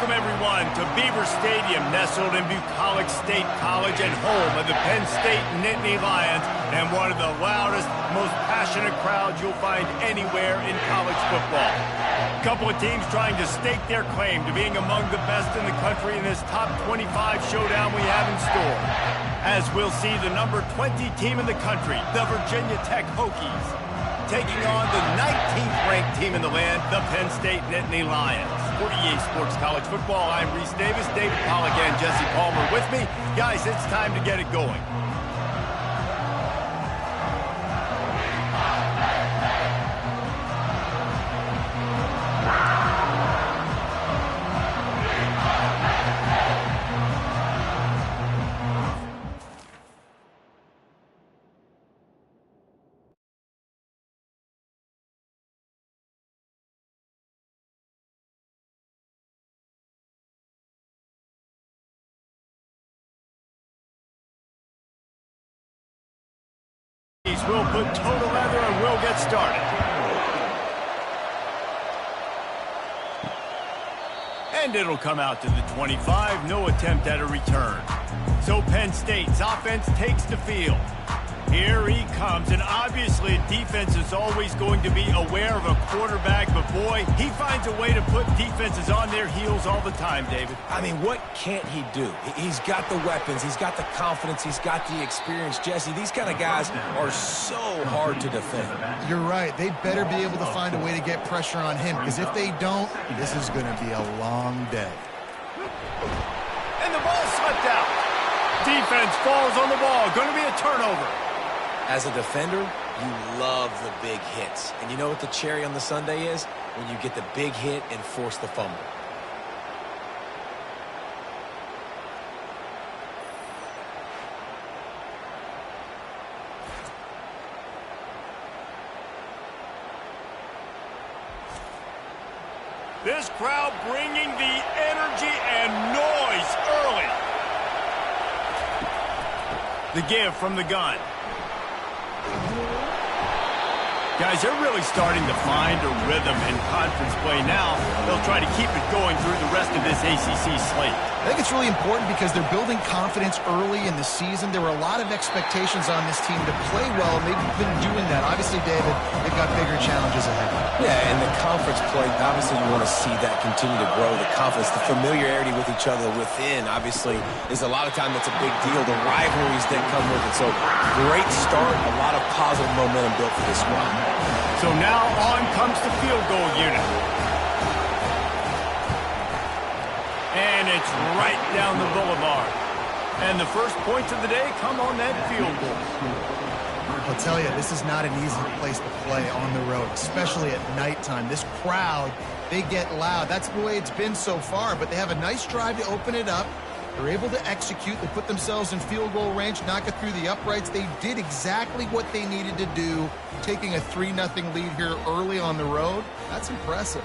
Welcome, everyone, to Beaver Stadium, nestled in Bucolic State College and home of the Penn State Nittany Lions, and one of the loudest, most passionate crowds you'll find anywhere in college football. A couple of teams trying to stake their claim to being among the best in the country in this top 25 showdown we have in store. As we'll see the number 20 team in the country, the Virginia Tech Hokies, taking on the 19th ranked team in the land, the Penn State Nittany Lions. For EA Sports College Football, I'm Reese Davis, David Pollack, and Jesse Palmer with me. Guys, it's time to get it going. We'll put total leather and we'll get started. And it'll come out to the 25, no attempt at a return. So Penn State's offense takes the field. Here he comes, and obviously defense is always going to be aware of a quarterback, but boy, he finds a way to put defenses on their heels all the time, David. I mean, what can't he do? He's got the weapons, he's got the confidence, he's got the experience. Jesse, these kind of guys are so hard to defend. You're right. They better be able to find a way to get pressure on him, because if they don't, this is going to be a long day. And the ball slipped out. Defense falls on the ball. Going to be a turnover. As a defender, you love the big hits. And you know what the cherry on the sundae is? When you get the big hit and force the fumble. This crowd bringing the energy and noise early. The give from the gun. Guys, they're really starting to find a rhythm in conference play now. They'll try to keep it going through the rest of this ACC slate. I think it's really important because they're building confidence early in the season. There were a lot of expectations on this team to play well, and they've been doing that. Obviously, David, they've got bigger challenges ahead. Yeah, and the conference play, obviously you want to see that continue to grow. The confidence, the familiarity with each other within, obviously, is a lot of time that's a big deal. The rivalries that come with it. So, great start, a lot of positive momentum built for this squad. So now on comes the field goal unit. And it's right down the boulevard. And the first points of the day come on that field goal. I'll tell you, this is not an easy place to play on the road, especially at nighttime. This crowd, they get loud. That's the way it's been so far, but they have a nice drive to open it up. They're able to execute. They put themselves in field goal range, knock it through the uprights. They did exactly what they needed to do, taking a 3-0 lead here early on the road. That's impressive.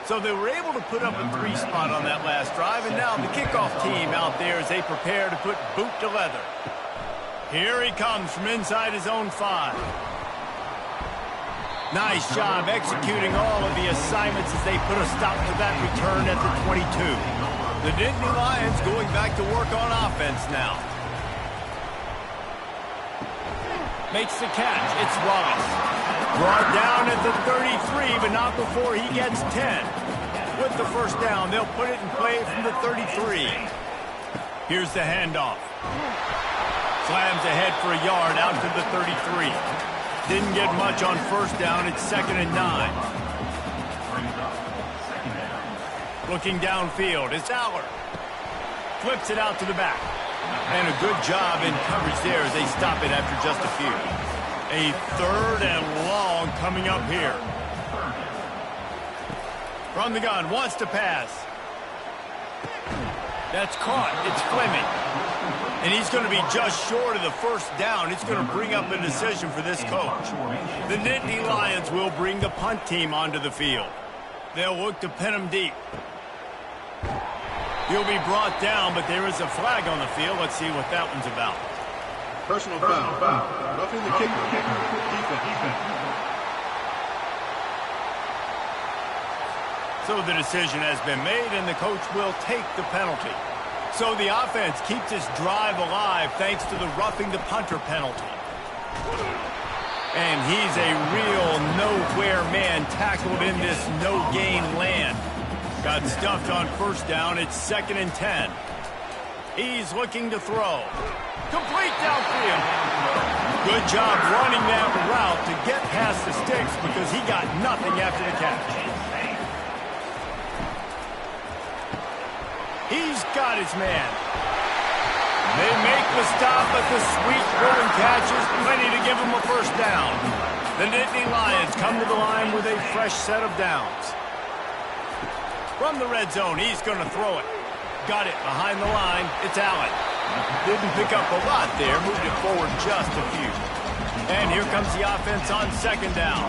So they were able to put up a 3 spot on that last drive, and now the kickoff team out there as they prepare to put boot to leather. Here he comes from inside his own 5. Nice job executing all of the assignments as they put a stop to that return at the 22. The Nittany Lions going back to work on offense now. Makes the catch. It's Wallace. Brought down at the 33, but not before he gets 10. With the first down, they'll put it in play from the 33. Here's the handoff. Slams ahead for a yard out to the 33. Didn't get much on first down. It's 2nd and 9. Looking downfield, it's Aller. Flips it out to the back. And a good job in coverage there as they stop it after just a few. A 3rd and long coming up here. From the gun, wants to pass. That's caught. It's Fleming. And he's going to be just short of the first down. It's going to bring up a decision for this coach. The Nittany Lions will bring the punt team onto the field. They'll look to pin him deep. He'll be brought down, but there is a flag on the field. Let's see what that one's about. Personal foul. Roughing the kicker. Defense. So the decision has been made, and the coach will take the penalty. So the offense keeps this drive alive thanks to the roughing the punter penalty. And he's a real nowhere man tackled in this no-gain land. Got stuffed on first down. It's 2nd and 10. He's looking to throw. Complete downfield. Good job running that route to get past the sticks because he got nothing after the catch. He's got his man. They make the stop, but the sweet rolling catch is plenty to give him a first down. The Nittany Lions come to the line with a fresh set of downs. From the red zone, he's going to throw it. Got it behind the line. It's Allen. Didn't pick up a lot there. Moved it forward just a few. And here comes the offense on 2nd down.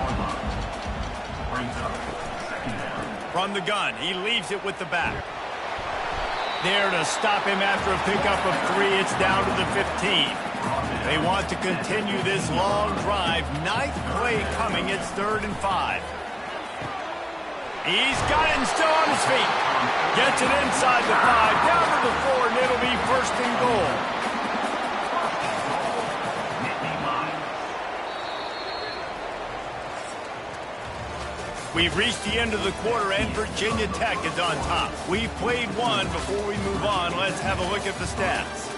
From the gun, he leaves it with the back. There to stop him after a pickup of 3. It's down to the 15. They want to continue this long drive. 9th play coming. It's 3rd and 5. He's got it and still on his feet. Gets it inside the 5, down to the 4, and it'll be 1st and goal. We've reached the end of the quarter, and Virginia Tech is on top. We've played one. Before we move on, let's have a look at the stats.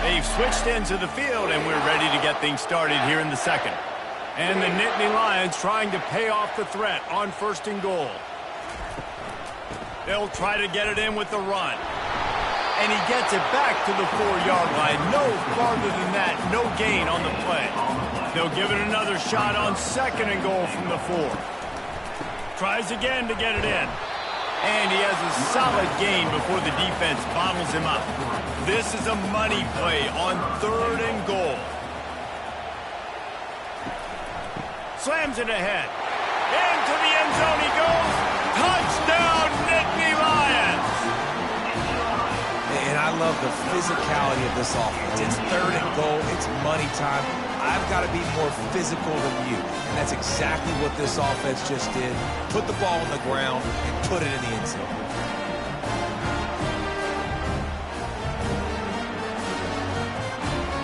They've switched into the field, and we're ready to get things started here in the 2nd. And the Nittany Lions trying to pay off the threat on 1st and goal. They'll try to get it in with the run. And he gets it back to the 4-yard line. No farther than that. No gain on the play. They'll give it another shot on 2nd and goal from the 4. Tries again to get it in. And he has a solid gain before the defense bottles him up. This is a money play on 3rd and goal. Slams it ahead. Into the end zone he goes. Touchdown, Nittany Lions! And I love the physicality of this offense. It's 3rd and goal. It's money time. I've got to be more physical than you. And that's exactly what this offense just did. Put the ball on the ground and put it in the end zone.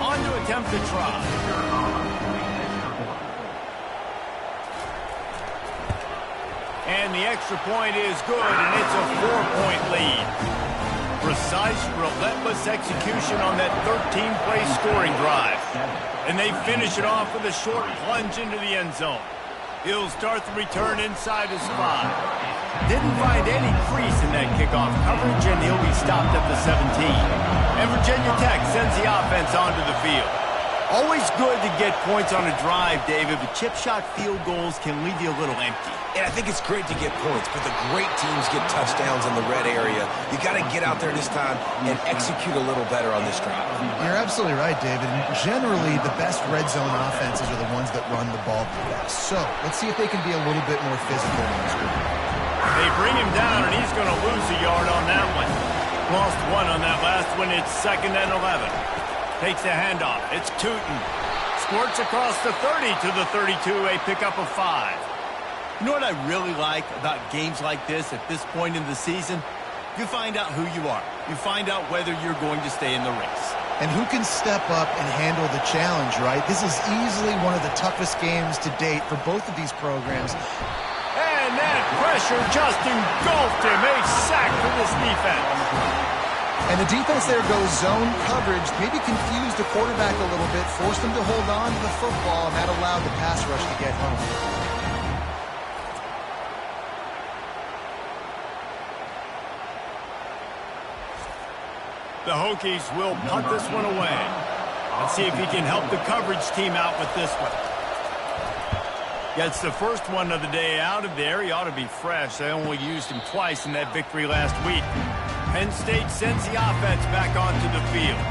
On to attempt the try. And the extra point is good, and it's a 4-point lead. Precise, relentless execution on that 13-play scoring drive. And they finish it off with a short plunge into the end zone. He'll start the return inside his 5. Didn't find any crease in that kickoff coverage, and he'll be stopped at the 17. And Virginia Tech sends the offense onto the field. Always good to get points on a drive, David, but chip shot field goals can leave you a little empty. And I think it's great to get points, but the great teams get touchdowns in the red area. You got to get out there this time and execute a little better on this drive. You're absolutely right, David. And generally, the best red zone offenses are the ones that run the ball the best. So let's see if they can be a little bit more physical in this one. They bring him down, and he's going to lose a yard on that one. Lost 1 on that last one. It's 2nd and 11. Takes the handoff. It's Tootin. Squirts across the 30 to the 32, a pickup of 5. You know what I really like about games like this at this point in the season? You find out who you are. You find out whether you're going to stay in the race. And who can step up and handle the challenge, right? This is easily one of the toughest games to date for both of these programs. And that pressure just engulfed him. A sack for this defense. And the defense there goes zone coverage, maybe confused the quarterback a little bit, forced him to hold on to the football, and that allowed the pass rush to get home. The Hokies will punt this one away. Let's see if he can help the coverage team out with this one. Gets the first one of the day out of there. He ought to be fresh. They only used him twice in that victory last week. Penn State sends the offense back onto the field.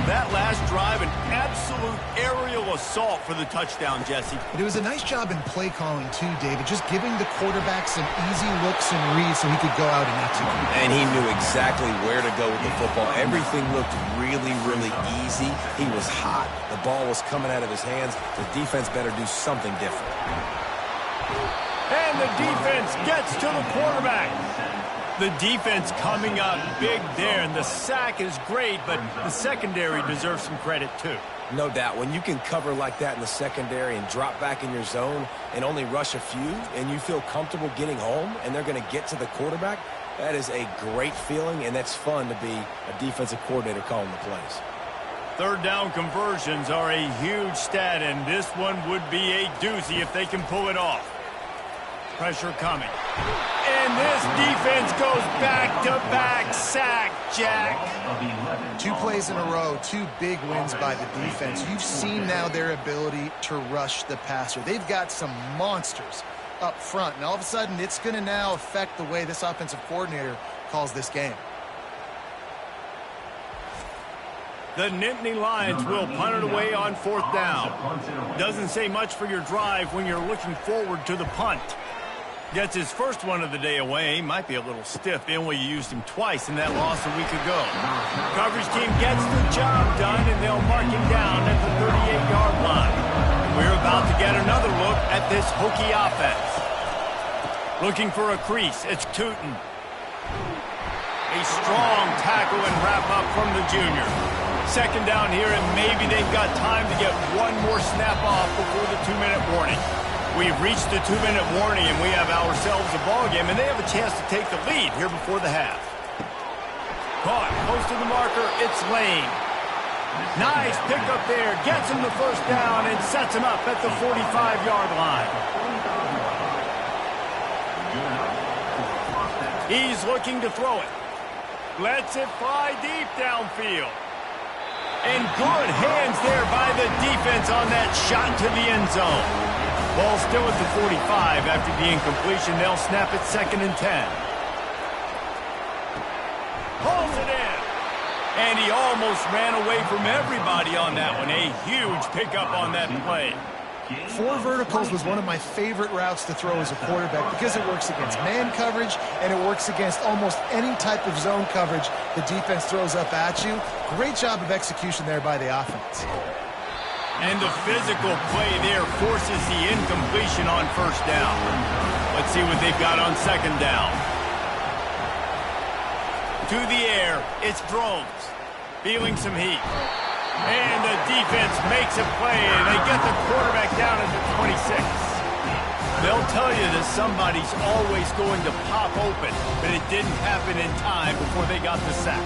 That last drive, an absolute aerial assault for the touchdown, Jesse. But it was a nice job in play calling too, David, just giving the quarterback some easy looks and reads so he could go out and execute. And he knew exactly where to go with the football. Everything looked really, really easy. He was hot. The ball was coming out of his hands. The defense better do something different. And the defense gets to the quarterback. The defense coming up big there, and the sack is great, but the secondary deserves some credit too. No doubt. When you can cover like that in the secondary and drop back in your zone and only rush a few, and you feel comfortable getting home, and they're going to get to the quarterback, that is a great feeling, and that's fun to be a defensive coordinator calling the plays. Third down conversions are a huge stat, and this one would be a doozy if they can pull it off. Pressure coming. And this defense goes back-to-back sack, Jack. 2 plays in a row, 2 big wins by the defense. You've seen now their ability to rush the passer. They've got some monsters up front, and all of a sudden it's going to now affect the way this offensive coordinator calls this game. The Nittany Lions will punt it away on 4th down. Doesn't say much for your drive when you're looking forward to the punt. Gets his first one of the day away. Might be a little stiff, being we used him twice in that loss a week ago. Coverage team gets the job done, and they'll mark him down at the 38-yard line. We're about to get another look at this Hokie offense. Looking for a crease. It's Tootin. A strong tackle and wrap-up from the junior. Second down here, and maybe they've got time to get one more snap off before the 2-minute warning. We've reached the 2-minute warning, and we have ourselves a ball game, and they have a chance to take the lead here before the half. Caught close to the marker. It's Lane. Nice pickup there. Gets him the first down and sets him up at the 45-yard line. He's looking to throw it. Lets it fly deep downfield. And good hands there by the defense on that shot to the end zone. Ball still at the 45 after the incompletion. They'll snap it 2nd and 10. Pulls it in. And he almost ran away from everybody on that one. A huge pickup on that play. 4 verticals was one of my favorite routes to throw as a quarterback because it works against man coverage and it works against almost any type of zone coverage the defense throws up at you. Great job of execution there by the offense. And the physical play there forces the incompletion on 1st down. Let's see what they've got on 2nd down. To the air, it's Drones. Feeling some heat. And the defense makes a play, and they get the quarterback down at the 26. They'll tell you that somebody's always going to pop open, but it didn't happen in time before they got the sack.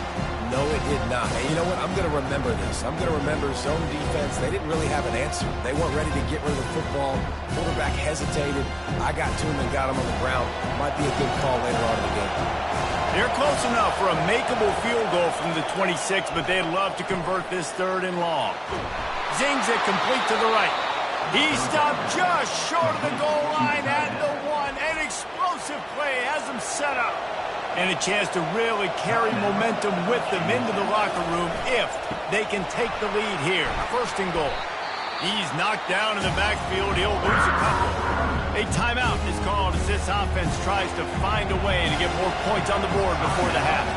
No, it did not. And you know what? I'm going to remember this. I'm going to remember zone defense. They didn't really have an answer. They weren't ready to get rid of the football. Quarterback hesitated. I got to him and got him on the ground. Might be a good call later on in the game. They're close enough for a makeable field goal from the 26, but they'd love to convert this 3rd and long. Zings it complete to the right. He stopped just short of the goal line at the 1. An explosive play has him set up. And a chance to really carry momentum with them into the locker room if they can take the lead here. 1st and goal. He's knocked down in the backfield. He'll lose a couple. A timeout is called as this offense tries to find a way to get more points on the board before the half.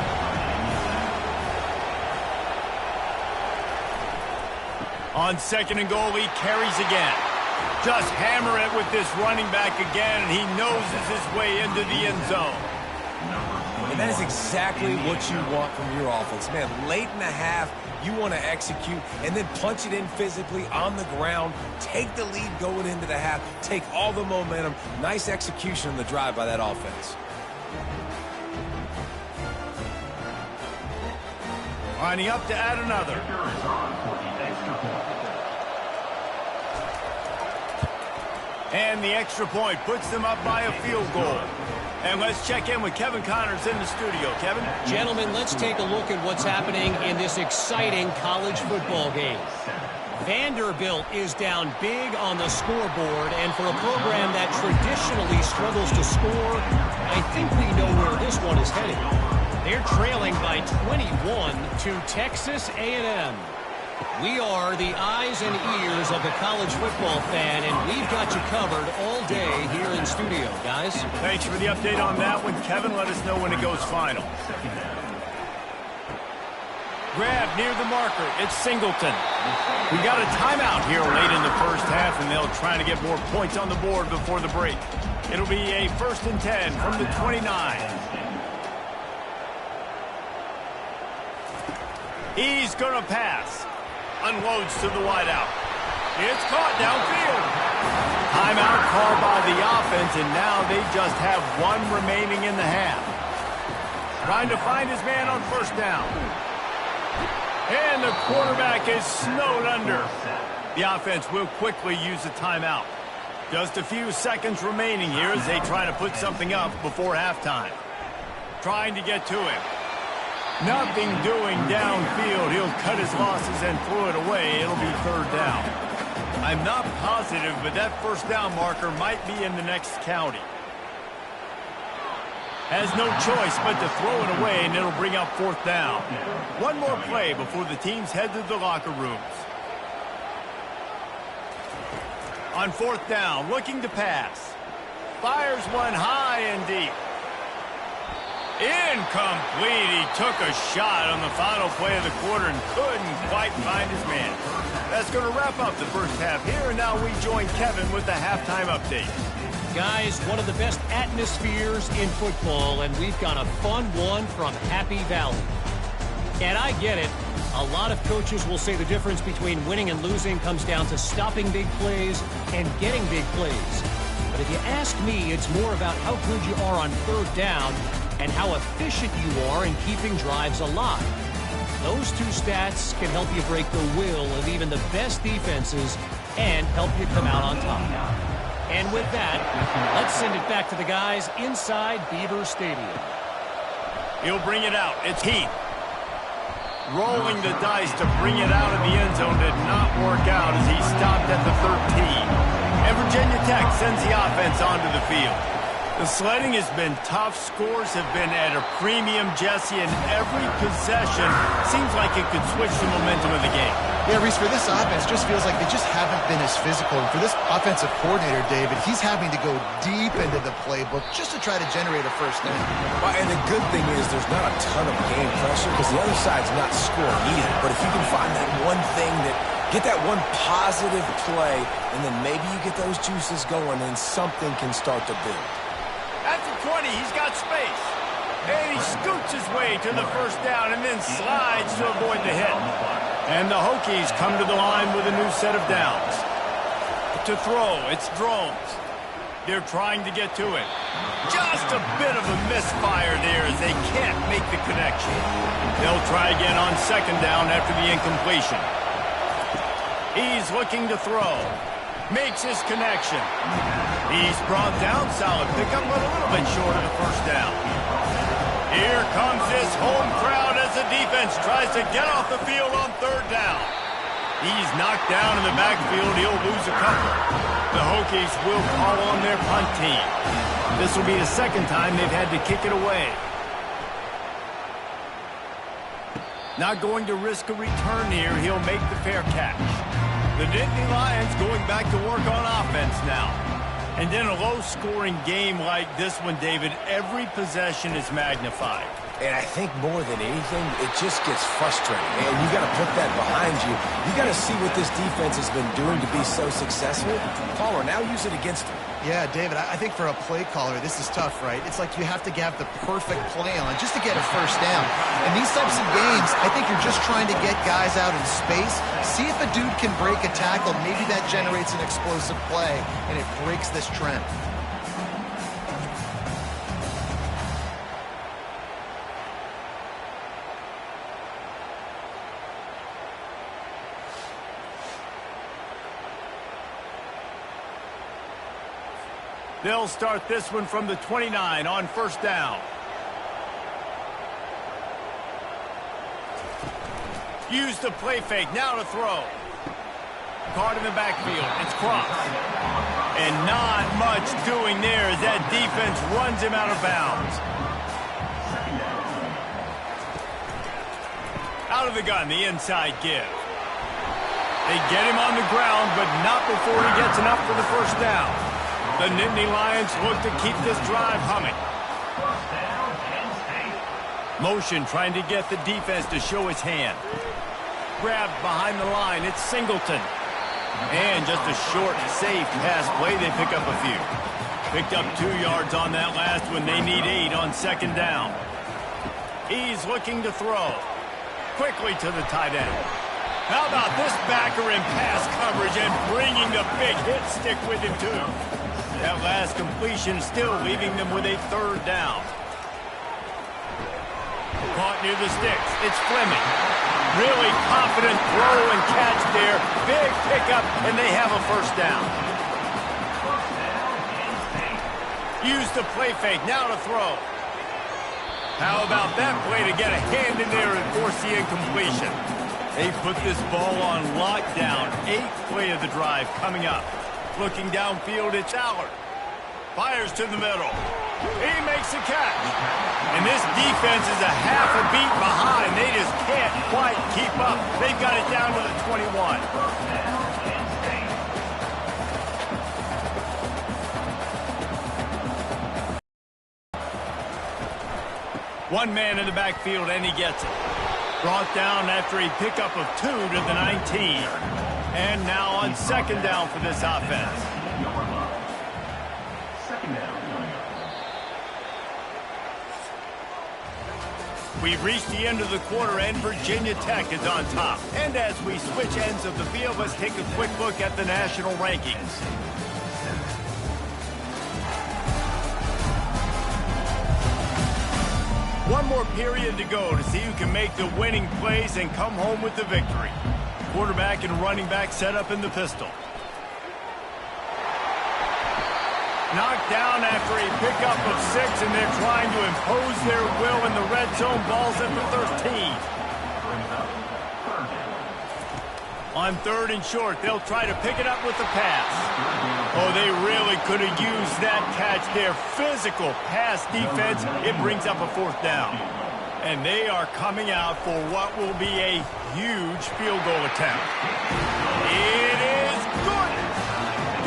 On 2nd and goal, he carries again. Just hammer it with this running back again, and he noses his way into the end zone. And that is exactly what you want from your offense. Man, late in the half, you want to execute and then punch it in physically on the ground, take the lead going into the half, take all the momentum. Nice execution on the drive by that offense. Lining up to add another. And the extra point puts them up by a field goal. And let's check in with Kevin Connors in the studio. Kevin? Gentlemen, let's take a look at what's happening in this exciting college football game. Vanderbilt is down big on the scoreboard, and for a program that traditionally struggles to score, I think we know where this one is heading. They're trailing by 21 to Texas A&M. We are the eyes and ears of the college football fan, and we've got you covered all day here in studio, guys. Thanks for the update on that one, Kevin. Let us know when it goes final. Grab near the marker. It's Singleton. We got a timeout here late in the first half, and they'll try to get more points on the board before the break. It'll be a 1st and 10 from the 29. He's going to pass. Unloads to the wideout. It's caught downfield. Timeout called by the offense, and now they just have one remaining in the half. Trying to find his man on 1st down. And the quarterback is snowed under. The offense will quickly use a timeout. Just a few seconds remaining here as they try to put something up before halftime. Trying to get to him. Nothing doing downfield. He'll cut his losses and throw it away. It'll be 3rd down. I'm not positive, but that 1st down marker might be in the next county. Has no choice but to throw it away, and it'll bring up 4th down. One more play before the teams head to the locker rooms. On 4th down, looking to pass. Fires one high and deep. Incomplete. He took a shot on the final play of the quarter and couldn't quite find his man. That's going to wrap up the first half here, and now we join Kevin with the halftime update. Guys, one of the best atmospheres in football, and we've got a fun one from Happy Valley. And I get it. A lot of coaches will say the difference between winning and losing comes down to stopping big plays and getting big plays. But if you ask me, it's more about how good you are on 3rd down and how efficient you are in keeping drives alive. Those two stats can help you break the will of even the best defenses and help you come out on top. And with that, let's send it back to the guys inside Beaver Stadium. He'll bring it out. It's Heath. Rolling the dice to bring it out of the end zone did not work out as he stopped at the 13. And Virginia Tech sends the offense onto the field. The sledding has been tough. Scores have been at a premium, Jesse, and every possession seems like it could switch the momentum of the game. Yeah, Reese, for this offense, just feels like they just haven't been as physical. And for this offensive coordinator, David, he's having to go deep into the playbook just to try to generate a 1st down. Well, and the good thing is there's not a ton of game pressure because the other side's not scoring either. But if you can find that one thing get that one positive play, and then maybe you get those juices going, and something can start to build. At the 20, he's got space. And he scoots his way to the 1st down and then slides to avoid the hit. And the Hokies come to the line with a new set of downs. To throw, it's Drones. They're trying to get to it. Just a bit of a misfire there as they can't make the connection. They'll try again on 2nd down after the incompletion. He's looking to throw. Makes his connection. He's brought down. Solid pickup, but a little bit short of the 1st down. Here comes this home crowd as the defense tries to get off the field on 3rd down. He's knocked down in the backfield. He'll lose a couple. The Hokies will call on their punt team. This will be the 2nd time they've had to kick it away. Not going to risk a return here. He'll make the fair catch. The Nittany Lions going back to work on offense now. And in a low-scoring game like this one, David, every possession is magnified. And I think more than anything, it just gets frustrating. And you got to put that behind you. You got to see what this defense has been doing to be so successful. Caller, now use it against them. Yeah, David, I think for a play caller, this is tough, right? It's like you have to have the perfect play on just to get a 1st down. In these types of games, I think you're just trying to get guys out in space, see if a dude can break a tackle. Maybe that generates an explosive play, and it breaks this trend. They'll start this one from the 29 on 1st down. Use the play fake, now to throw. Caught in the backfield, it's crossed. And not much doing there as that defense runs him out of bounds. Out of the gun, the inside give. They get him on the ground, but not before he gets enough for the first down. The Nittany Lions look to keep this drive humming. Motion trying to get the defense to show his hand. Grabbed behind the line, it's Singleton. And just a short, safe pass play, they pick up a few. Picked up 2 yards on that last one. They need 8 on second down. He's looking to throw. Quickly to the tight end. How about this backer in pass coverage and bringing the big hit stick with him, too. That last completion still leaving them with a third down. Caught near the sticks. It's Fleming. Really confident throw and catch there. Big pickup, and they have a first down. Use the play fake. Now to throw. How about that play to get a hand in there and force the incompletion? They put this ball on lockdown. 8th play of the drive coming up. Looking downfield, it's Allard. Fires to the middle. He makes the catch. And this defense is a half a beat behind. They just can't quite keep up. They've got it down to the 21. One man in the backfield, and he gets it. Brought down after a pickup of 2 to the 19. And now on second down for this offense. We've reached the end of the quarter, and Virginia Tech is on top. And as we switch ends of the field, let's take a quick look at the national rankings. One more period to go to see who can make the winning plays and come home with the victory. Quarterback and running back set up in the pistol. Knocked down after a pickup of 6, and they're trying to impose their will in the red zone. Ball's at the 13. On 3rd and short, they'll try to pick it up with the pass. Oh, they really could have used that catch there. Physical pass defense. It brings up a 4th down. And they are coming out for what will be a huge field goal attempt. It is good.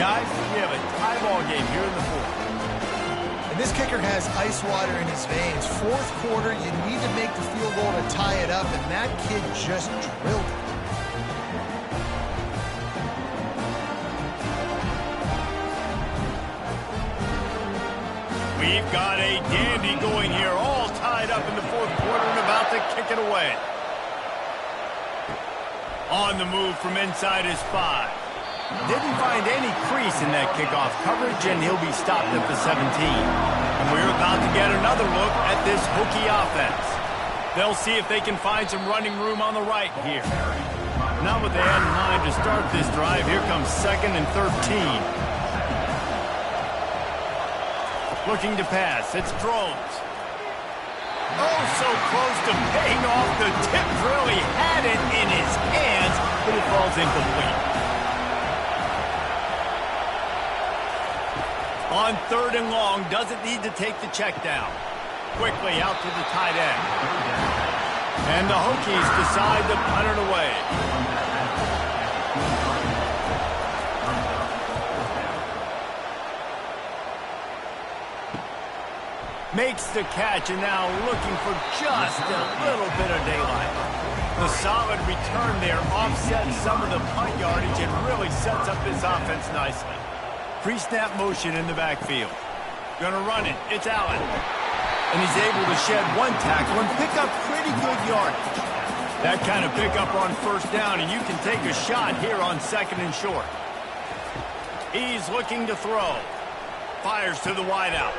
Guys, we have a tie ball game here in the 4th. And this kicker has ice water in his veins. 4th quarter, you need to make the field goal to tie it up, and that kid just drilled it. We've got a dandy going here, all tied up in the 4th quarter and about to kick it away. On the move from inside his 5. Didn't find any crease in that kickoff coverage, and he'll be stopped at the 17. And we're about to get another look at this Hokie offense. They'll see if they can find some running room on the right here. Not what they had in mind to start this drive. Here comes 2nd and 13. Looking to pass. It's Drones. Oh, so close to paying off the tip drill. He had it in his hands, but it falls incomplete. On 3rd and long, doesn't need to take the check down. Quickly out to the tight end. And the Hokies decide to punt it away. Makes the catch, and now looking for just a little bit of daylight. The solid return there offsets some of the punt yardage and really sets up this offense nicely. Pre-snap motion in the backfield. Gonna run it. It's Allen. And he's able to shed 1 tackle and pick up pretty good yardage. That kind of pickup on 1st down, and you can take a shot here on 2nd and short. He's looking to throw. Fires to the wideout.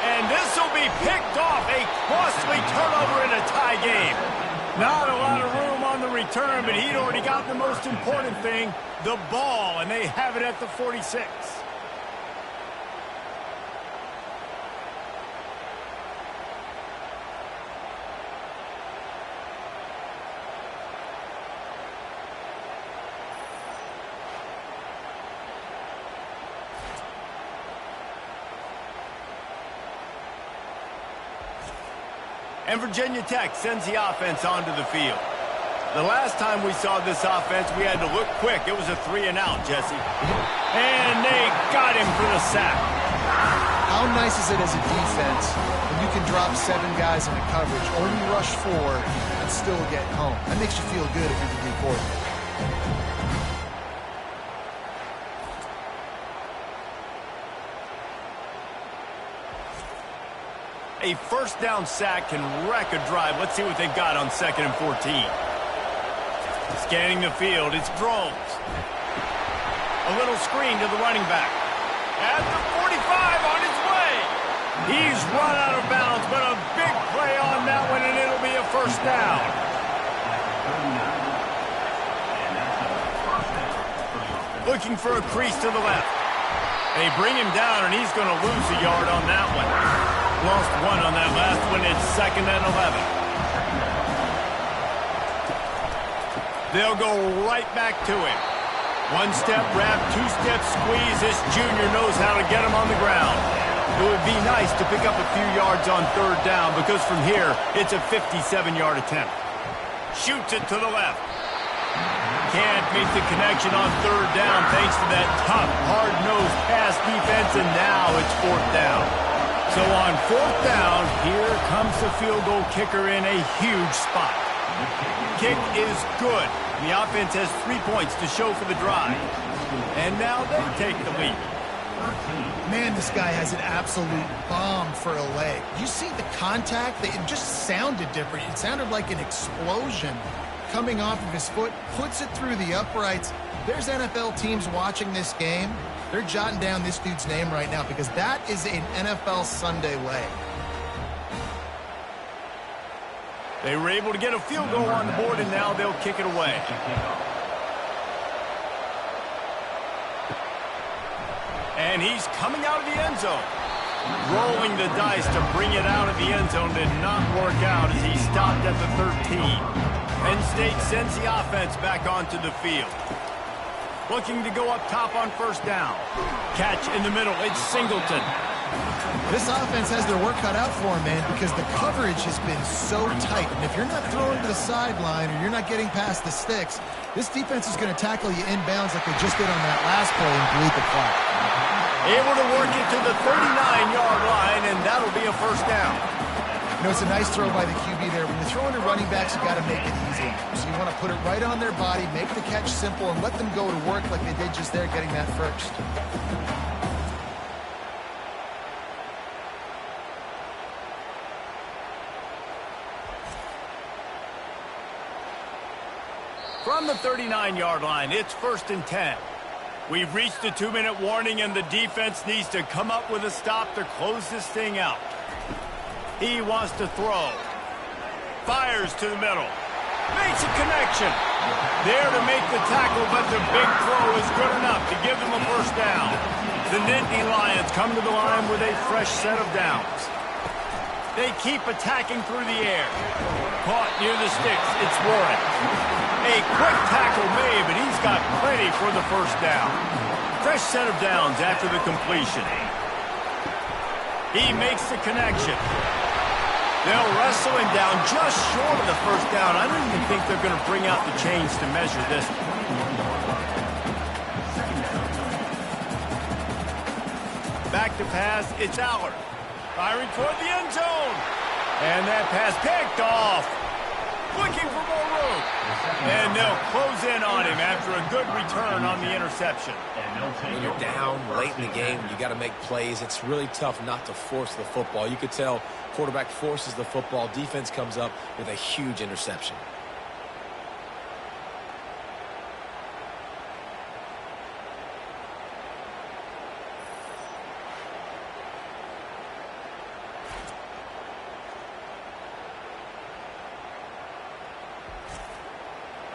And this will be picked off. A costly turnover in a tie game. Not a lot of room on the return, but he'd already got the most important thing, the ball, and they have it at the 46. And Virginia Tech sends the offense onto the field. The last time we saw this offense, we had to look quick. It was a 3-and-out, Jesse. And they got him for the sack. How nice is it as a defense when you can drop 7 guys into coverage, only rush 4, and still get home? That makes you feel good if you're the D coordinator. A first down sack can wreck a drive. Let's see what they've got on 2nd and 14. Scanning the field, it's drones. A little screen to the running back. At the 45 on his way. He's run out of bounds, but a big play on that one, and it'll be a first down. Looking for a crease to the left. They bring him down, and he's going to lose a yard on that one. Lost 1 on that last one. It's 2nd and 11. They'll go right back to him. 1-step wrap, 2-step squeeze. This junior knows how to get him on the ground. It would be nice to pick up a few yards on 3rd down because from here, it's a 57-yard attempt. Shoots it to the left. Can't make the connection on 3rd down thanks to that tough, hard-nosed pass defense, and now it's 4th down. So on 4th down, here comes the field goal kicker in a huge spot. Kick is good. The offense has 3 points to show for the drive. And now they take the lead. Man, this guy has an absolute bomb for a leg. You see the contact? It just sounded different. It sounded like an explosion coming off of his foot. Puts it through the uprights. There's NFL teams watching this game. They're jotting down this dude's name right now because that is an NFL Sunday leg. They were able to get a field goal on the board, and now they'll kick it away. And he's coming out of the end zone. Rolling the dice to bring it out of the end zone did not work out as he stopped at the 13. Penn State sends the offense back onto the field. Looking to go up top on 1st down. Catch in the middle. It's Singleton. This offense has their work cut out for them, man, because the coverage has been so tight. And if you're not throwing to the sideline or you're not getting past the sticks, this defense is going to tackle you inbounds like they just did on that last play and bleed the clock. Able to work it to the 39-yard line, and that'll be a first down. You know, it's a nice throw by the QB there. When you're throwing to running backs, you got to make it easy. So you want to put it right on their body, make the catch simple, and let them go to work like they did just there getting that first. From the 39-yard line, it's 1st and 10. We've reached the 2-minute warning, and the defense needs to come up with a stop to close this thing out. He wants to throw. Fires to the middle. Makes a connection. There to make the tackle, but the big throw is good enough to give them a first down. The Nittany Lions come to the line with a fresh set of downs. They keep attacking through the air. Caught near the sticks. It's Warren. A quick tackle made, but he's got plenty for the first down. Fresh set of downs after the completion. He makes the connection. They'll wrestle him down just short of the first down. I don't even think they're going to bring out the chains to measure this. Back to pass, it's Allard. Firing toward the end zone. And that pass picked off. Looking for more room. And they'll close in on him after a good return on the interception. When you're down late in the game, you got to make plays. It's really tough not to force the football. You could tell quarterback forces the football. Defense comes up with a huge interception.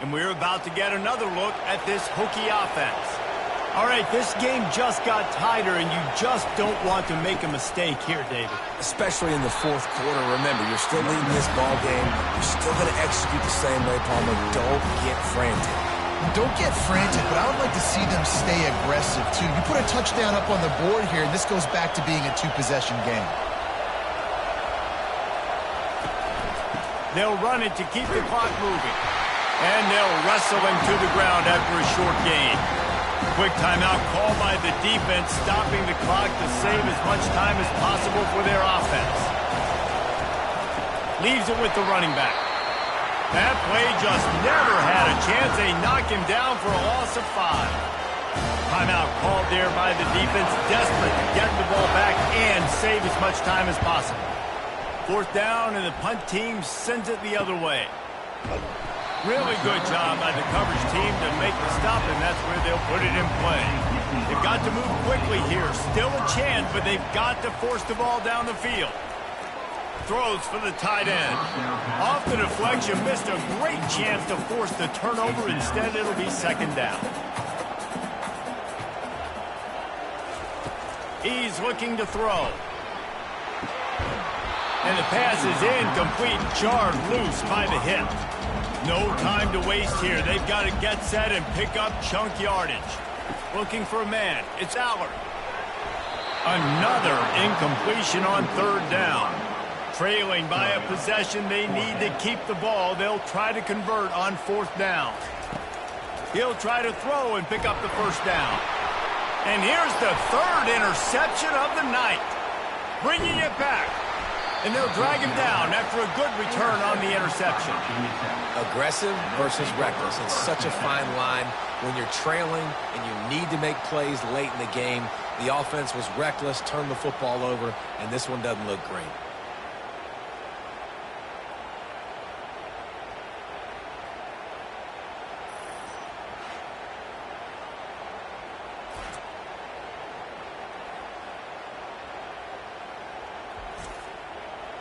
And we're about to get another look at this Hokie offense. All right, this game just got tighter, and you just don't want to make a mistake here, David. Especially in the 4th quarter. Remember, you're still leading this ball game. You're still going to execute the same way, Palmer. Don't get frantic. Don't get frantic, but I would like to see them stay aggressive, too. You put a touchdown up on the board here, and this goes back to being a 2-possession game. They'll run it to keep the clock moving. And they'll wrestle him to the ground after a short gain. Quick timeout called by the defense, stopping the clock to save as much time as possible for their offense. Leaves it with the running back. That play just never had a chance. They knock him down for a loss of 5. Timeout called there by the defense, desperate to get the ball back and save as much time as possible. 4th down, and the punt team sends it the other way. Really good job by the coverage team to make the stop, and that's where they'll put it in play. They've got to move quickly here. Still a chance, but they've got to force the ball down the field. Throws for the tight end. Off the deflection, missed a great chance to force the turnover. Instead, it'll be 2nd down. He's looking to throw. And the pass is incomplete, jarred loose by the hip. No time to waste here. They've got to get set and pick up chunk yardage. Looking for a man. It's Aller. Another incompletion on 3rd down. Trailing by a possession, they need to keep the ball. They'll try to convert on 4th down. He'll try to throw and pick up the 1st down. And here's the 3rd interception of the night. Bringing it back. And they'll drag him down after a good return on the interception. Aggressive versus reckless. It's such a fine line when you're trailing and you need to make plays late in the game. The offense was reckless, turned the football over, and this one doesn't look great.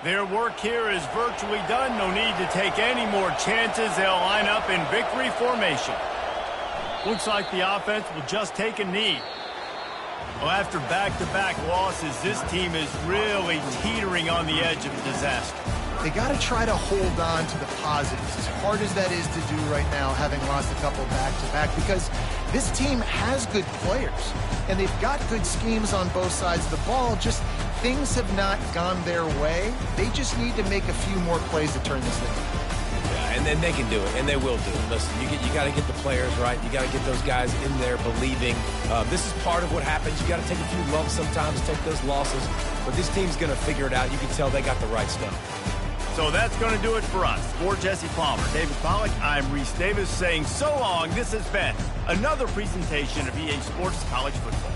Their work here is virtually done. No need to take any more chances. They'll line up in victory formation. Looks like the offense will just take a knee. Well, after back-to-back losses, this team is really teetering on the edge of disaster. They got to try to hold on to the positives, as hard as that is to do right now, having lost a couple back-to-back, because this team has good players, and they've got good schemes on both sides of the ball. Just things have not gone their way. They just need to make a few more plays to turn this thing around. Yeah, and then they can do it, and they will do it. Listen, you got to get the players right. You got to get those guys in there believing. This is part of what happens. You got to take a few lumps sometimes, take those losses, but this team's going to figure it out. You can tell they got the right stuff. So that's going to do it for us. For Jesse Palmer, David Pollack, I'm Reese Davis saying so long. This has been another presentation of EA Sports College Football.